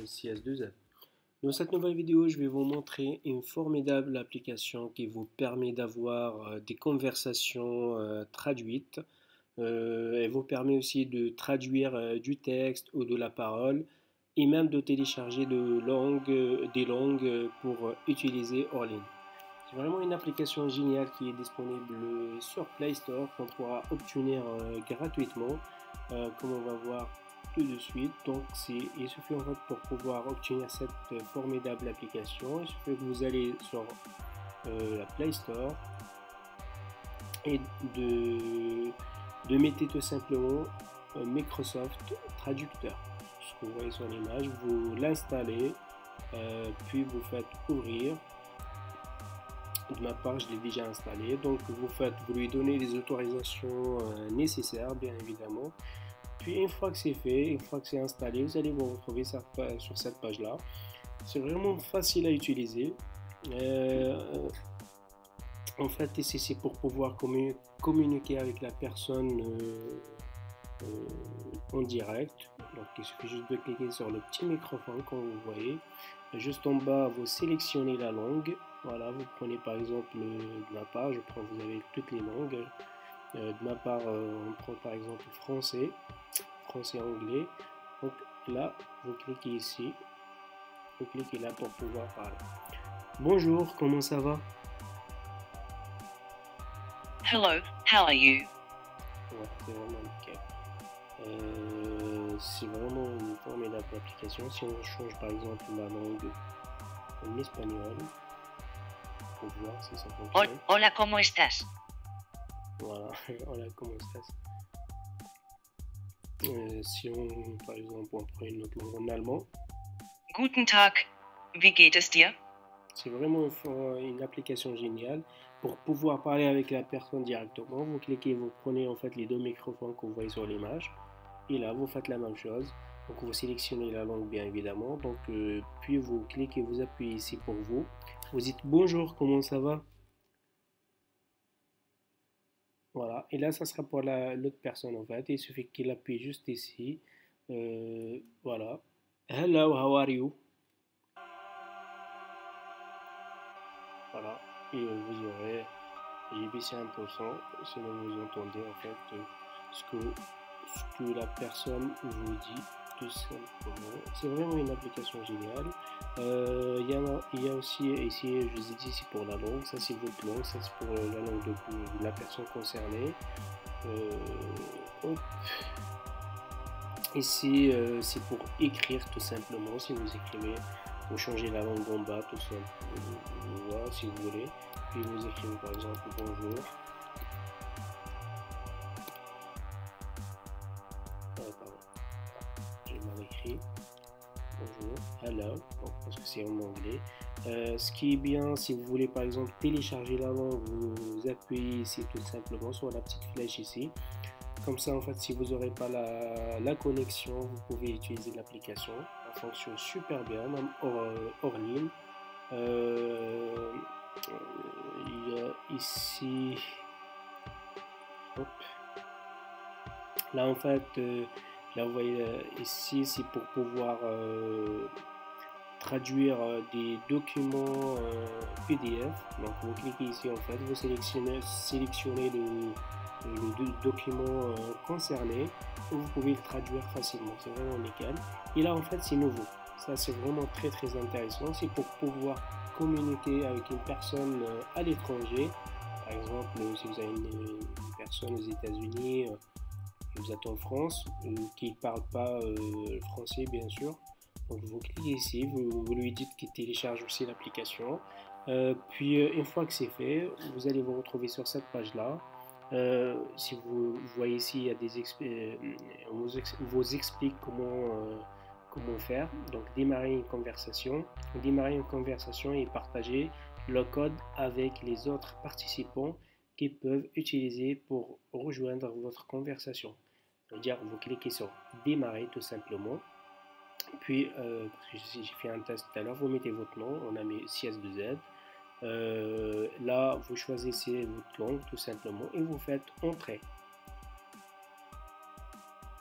CS2F. Dans cette nouvelle vidéo, je vais vous montrer une formidable application qui vous permet d'avoir des conversations traduites. Elle vous permet aussi de traduire du texte ou de la parole et même de télécharger des langues pour utiliser hors ligne. C'est vraiment une application géniale qui est disponible sur Play Store qu'on pourra obtenir gratuitement, comme on va voir tout de suite. Donc il suffit en fait pour pouvoir obtenir cette formidable application, il suffit que vous allez sur la Play Store et de mettre tout simplement Microsoft Traducteur. Ce que vous voyez sur l'image, vous l'installez, puis vous faites ouvrir. De ma part, je l'ai déjà installé, donc vous lui donnez les autorisations nécessaires, bien évidemment. Puis une fois que c'est fait, une fois que c'est installé, vous allez vous retrouver sur cette page là. C'est vraiment facile à utiliser. En fait, ici c'est pour pouvoir communiquer avec la personne en direct. Donc il suffit juste de cliquer sur le petit microphone comme vous voyez. Juste en bas, vous sélectionnez la langue. Voilà, vous prenez par exemple de ma part, vous avez toutes les langues. De ma part, on prend par exemple français, anglais. Donc là, vous cliquez ici, vous cliquez là pour pouvoir parler. Bonjour, comment ça va? Hello, how are you? Ouais, c'est vraiment nickel. C'est vraiment une formidable application. Si on change par exemple la langue en espagnol, pour voir si ça fonctionne. Hola, ¿cómo estás? Voilà, hola, comment estás? Si on, par exemple, on prend une autre langue en allemand. Guten Tag, wie geht es dir? C'est vraiment une application géniale pour pouvoir parler avec la personne directement. Vous cliquez, vous prenez en fait les deux microphones que vous voyez sur l'image. Et là, vous faites la même chose. Donc, vous sélectionnez la langue, bien évidemment. Donc, puis vous cliquez, vous appuyez ici pour vous. Vous dites bonjour, comment ça va? Voilà. Et là, ça sera pour l'autre personne, en fait. Il suffit qu'il appuie juste ici. Voilà. Hello, how are you? Voilà. Et vous aurez, j'ai baissé 1%, sinon vous entendez en fait ce que la personne vous dit tout simplement. C'est vraiment une application géniale. Il y a aussi ici, je vous ai dit, c'est pour la langue, ça c'est votre langue, ça c'est pour la langue de la personne concernée. Ici c'est pour écrire tout simplement, si vous écrivez, vous changez la langue en bas tout simplement, voilà, si vous voulez, puis vous écrivez par exemple bonjour. J'ai mal écrit. Bonjour, hello, parce que c'est en anglais. Ce qui est bien, si vous voulez par exemple télécharger la langue, vous appuyez ici tout simplement sur la petite flèche ici. Comme ça, en fait, si vous n'aurez pas la connexion, vous pouvez utiliser l'application. Elle fonctionne super bien, même hors ligne. Il y a ici, hop. Là en fait, là vous voyez ici, c'est pour pouvoir traduire des documents PDF. Donc vous cliquez ici en fait, vous sélectionnez le document concerné et vous pouvez le traduire facilement. C'est vraiment nickel. Et là en fait c'est nouveau. Ça c'est vraiment très intéressant. C'est pour pouvoir communiquer avec une personne à l'étranger. Par exemple, si vous avez une personne aux États-Unis, vous êtes en France, qui ne parle pas français bien sûr. Donc vous cliquez ici, vous lui dites qu'il télécharge aussi l'application. Puis une fois que c'est fait, vous allez vous retrouver sur cette page là. Si vous voyez ici, il y a on vous explique comment faire. Donc démarrer une conversation. Démarrer une conversation et partager le code avec les autres participants qui peuvent utiliser pour rejoindre votre conversation. C'est-à-dire, vous cliquez sur démarrer tout simplement. Puis, parce que j'ai fait un test tout à l'heure, vous mettez votre nom, on a mis CS2Z. Là, vous choisissez votre langue tout simplement et vous faites entrer.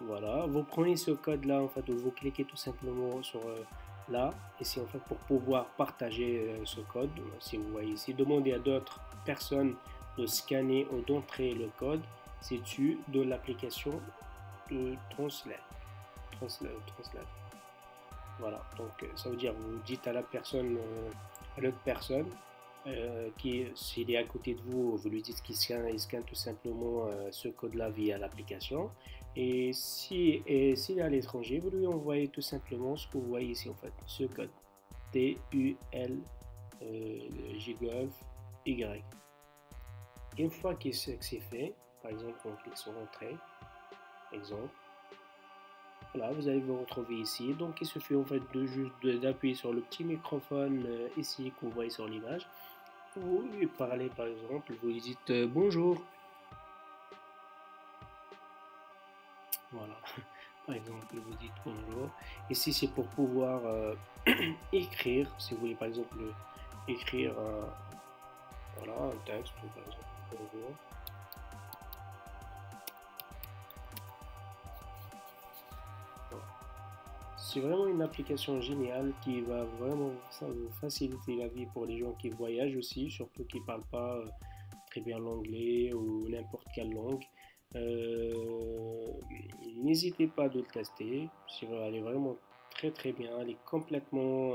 Voilà, vous prenez ce code-là, en fait, vous cliquez tout simplement sur là, et c'est en fait pour pouvoir partager ce code. Si vous voyez ici, demandez à d'autres personnes de scanner ou d'entrer le code, c'est dessus de l'application de Translate. Voilà, donc ça veut dire vous dites à la personne, à l'autre personne, s'il est à côté de vous, vous lui dites il scanne tout simplement ce code-là via l'application. Et s'il est à l'étranger, vous lui envoyez tout simplement ce que vous voyez ici en fait, ce code TUL Golf Y. Une fois que c'est fait, par exemple, on clique sur entrée, exemple. Voilà, vous allez vous retrouver ici. Donc, il suffit en fait de juste d'appuyer sur le petit microphone ici que vous voyez sur l'image. Vous lui parlez par exemple, vous lui dites bonjour. Voilà, par exemple, vous dites bonjour. Ici, c'est pour pouvoir écrire, si vous voulez par exemple écrire voilà, un texte, par exemple, bonjour. C'est vraiment une application géniale qui va vraiment vous faciliter la vie pour les gens qui voyagent aussi, surtout qui ne parlent pas très bien l'anglais ou n'importe quelle langue. Euh, N'hésitez pas de le tester, elle est vraiment très très bien, elle est complètement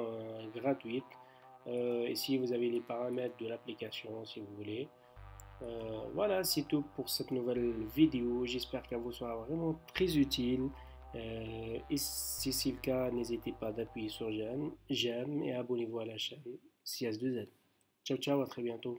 gratuite. Et si vous avez les paramètres de l'application, si vous voulez. Voilà, c'est tout pour cette nouvelle vidéo. J'espère qu'elle vous sera vraiment très utile. Et si c'est le cas, n'hésitez pas d'appuyer sur j'aime et abonnez-vous à la chaîne CS2Z. Ciao, ciao, à très bientôt.